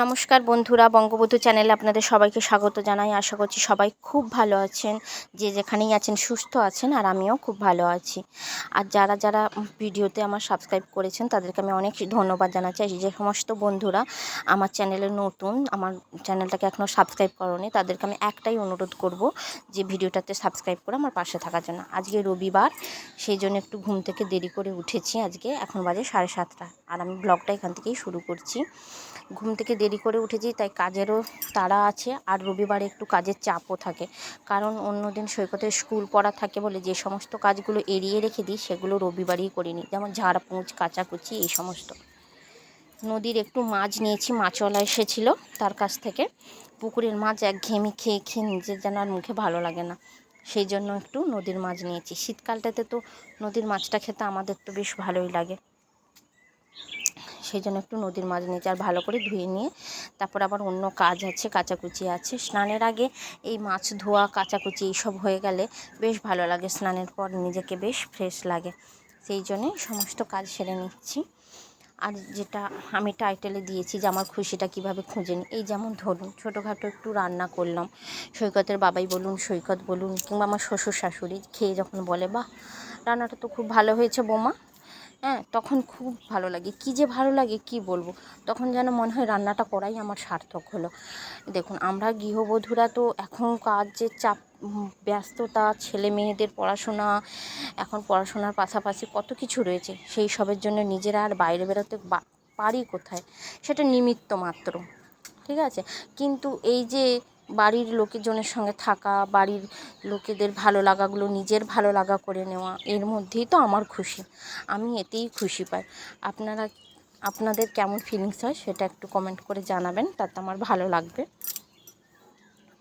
নমস্কার বন্ধুরা, বঙ্গবন্ধু চ্যানেলে আপনাদের সবাইকে স্বাগত জানাই। আশা করছি সবাই খুব ভালো আছেন, যে যেখানেই আছেন সুস্থ আছেন, আর আমিও খুব ভালো আছি। আর যারা যারা ভিডিওতে আমার সাবস্ক্রাইব করেছেন তাদেরকে আমি অনেক ধন্যবাদ জানাচ্ছি। যে সমস্ত বন্ধুরা আমার চ্যানেলে নতুন, আমার চ্যানেলটাকে এখনও সাবস্ক্রাইব করোনি, তাদেরকে আমি একটাই অনুরোধ করব যে ভিডিওটাতে সাবস্ক্রাইব করে আমার পাশে থাকার জন্য। আজকে রবিবার, সেই জন্য একটু ঘুম থেকে দেরি করে উঠেছি। আজকে এখন বাজে 7:30, আর আমি ব্লগটা এখান থেকেই শুরু করছি। ঘুম থেকে দেরি করে উঠেছি, তাই কাজেরও তাড়া আছে, আর রবিবারে একটু কাজের চাপও থাকে, কারণ অন্যদিন সৈকতের স্কুল পড়া থাকে বলে যে সমস্ত কাজগুলো এড়িয়ে রেখে দিই সেগুলো রবিবারেই করিনি, যেমন ঝাড়পোঁছ, কাচাকুচি, এই সমস্ত। নদীর একটু মাছ নিয়েছি, মাছওয়ালা এসেছিলো, তার কাছ থেকে। পুকুরের মাছ একঘেয়েমি খেয়ে খেয়ে নিজের যেন আর মুখে ভালো লাগে না, সেই জন্য একটু নদীর মাছ নিয়েছি। শীতকালটাতে তো নদীর মাছটা খেতে আমাদের তো বেশ ভালোই লাগে, সেই জন্য একটু নদীর মাছ নিয়েছি। আর ভালো করে ধুয়ে নিয়ে তারপর আবার অন্য কাজ আছে, কাচাকুচি আছে। স্নানের আগে এই মাছ ধোয়া, কাচাকুচি এইসব হয়ে গেলে বেশ ভালো লাগে, স্নানের পর নিজেকে বেশ ফ্রেশ লাগে, সেই জন্যে সমস্ত কাজ সেরে নিচ্ছি। আর যেটা আমি টাইটেলে দিয়েছি যে আমার খুশিটা কীভাবে খুঁজে নিই, এই যেমন ধরুন ছোটোখাটো একটু রান্না করলাম, সৈকতের বাবাই বলুন, সৈকত বলুন, কিংবা আমার শ্বশুর শাশুড়ি খেয়ে যখন বলে, বাহ রান্নাটা তো খুব ভালো হয়েছে বৌমা, হ্যাঁ, তখন খুব ভালো লাগে। কী যে ভালো লাগে কি বলবো, তখন যেন মনে হয় রান্নাটা করাই আমার সার্থক হলো। দেখুন, আমরা গৃহবধূরা তো এখন কাজের চাপ, ব্যস্ততা, ছেলে মেয়েদের পড়াশোনা, এখন পড়াশোনার পাশাপাশি কত কিছু রয়েছে, সেই সবের জন্য নিজেরা আর বাইরে বেরোতে পারি কোথায়, সেটা নিমিত্ত মাত্র, ঠিক আছে। কিন্তু এই যে বাড়ির লোকজনের সঙ্গে থাকা, বাড়ির লোকেদের ভালো লাগাগুলো নিজের ভালো লাগা করে নেওয়া, এর মধ্যেই তো আমার খুশি, আমি এতেই খুশি পাই। আপনাদের কেমন ফিলিংস হয় সেটা একটু কমেন্ট করে জানাবেন, তাতে আমার ভালো লাগবে।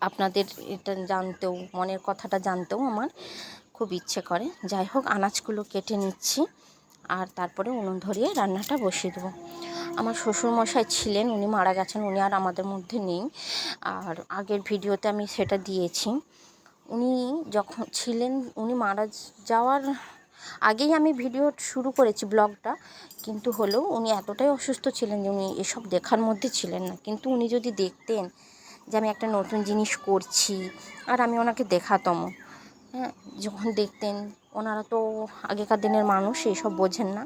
আপনাদের এটা জানতেও, মনের কথাটা জানতেও আমার খুব ইচ্ছে করে। যাই হোক, আনাজগুলো কেটে নিচ্ছি, আর তারপরে উনুন ধরিয়ে রান্নাটা বসিয়ে দেবো। আমার শ্বশুরমশাই ছিলেন, উনি মারা গেছেন, উনি আর আমাদের মধ্যে নেই। আর আগের ভিডিওতে আমি সেটা দিয়েছি। উনি যখন ছিলেন, উনি মারা যাওয়ার আগেই আমি ভিডিও শুরু করেছি, ব্লগটা, কিন্তু হলেও উনি এতটাই অসুস্থ ছিলেন যে উনি এসব দেখার মধ্যে ছিলেন না। কিন্তু উনি যদি দেখতেন যে আমি একটা নতুন জিনিস করছি, আর আমি ওনাকে দেখাতাম, হ্যাঁ, যখন দেখতেন, ওনারা তো আগেকার দিনের মানুষ, এইসব বোঝেন না,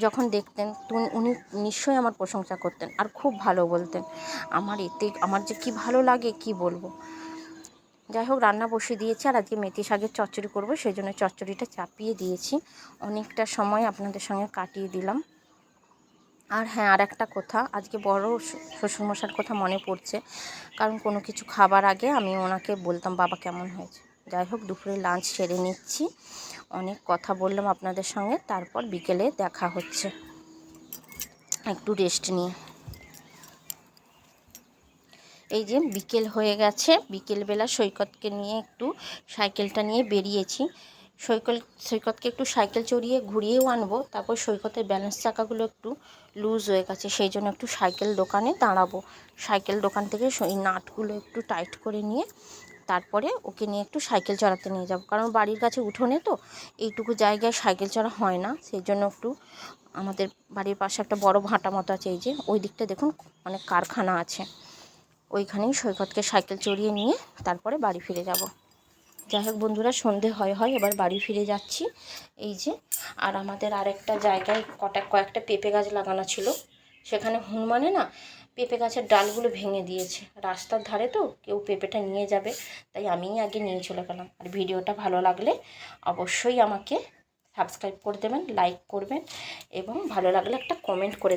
যখন দেখতেন তো উনি নিশ্চয়ই আমার প্রশংসা করতেন আর খুব ভালো বলতেন। আমার যে কি ভালো লাগে কি বলবো। যাই হোক, রান্না বসিয়ে দিয়েছি, আর আজকে মেথি শাকের চচ্চড়ি করবো, সেই জন্য চচ্চড়িটা চাপিয়ে দিয়েছি। অনেকটা সময় আপনাদের সঙ্গে কাটিয়ে দিলাম। আর হ্যাঁ, আর একটা কথা, আজকে বড় শ্বশুরমশাইয়ের কথা মনে পড়ছে, কারণ কোনো কিছু খাবার আগে আমি ওনাকে বলতাম বাবা কেমন হয়েছে। যাই হোক, দুপুরে লাঞ্চ সেরে নিচ্ছি, অনেক কথা বললাম আপনাদের সঙ্গে, তারপর বিকেলে দেখা হচ্ছে, একটু রেস্ট নিয়ে। এই যে বিকেল হয়ে গেছে, বিকেলবেলা সৈকতকে নিয়ে একটু সাইকেলটা নিয়ে বেরিয়েছি। সৈকতকে একটু সাইকেল চড়িয়ে ঘুরিয়েও আনবো, তারপর সৈকতের ব্যালেন্স চাকাগুলো একটু লুজ হয়ে গেছে, সেই জন্য একটু সাইকেল দোকানে দাঁড়াবো। সাইকেল দোকান থেকে এই নাটগুলো একটু টাইট করে নিয়ে তারপরে ওকে নিয়ে একটু সাইকেল চড়াতে নিয়ে যাব, কারণ বাড়ির কাছে উঠোনে তো এইটুকু জায়গায় সাইকেল চড়া হয় না, সেই জন্য একটু আমাদের বাড়ির পাশে একটা বড় ভাঁটা মতো আছে, এই যে ওই দিকটা দেখুন অনেক কারখানা আছে, ওইখানেই সৈকতকে সাইকেল চড়িয়ে নিয়ে তারপরে বাড়ি ফিরে যাব। যাই হোক বন্ধুরা, সন্ধে হয় এবার বাড়ি ফিরে যাচ্ছি। এই যে, আর আমাদের আরেকটা জায়গায় কয়েকটা পেঁপে গাছ লাগানো ছিল, সেখানে হনুমানে না পেঁপে গাছের ডালগুলো ভেঙে দিয়েছে। রাস্তার ধারে তো কেউ পেঁপেটা নিয়ে যাবে, তাই আমিই আগে নিয়ে চলে গেলাম। আর ভিডিওটা ভালো লাগলে অবশ্যই আমাকে সাবস্ক্রাইব করে দেবেন, লাইক করবেন, এবং ভালো লাগলে একটা কমেন্ট করে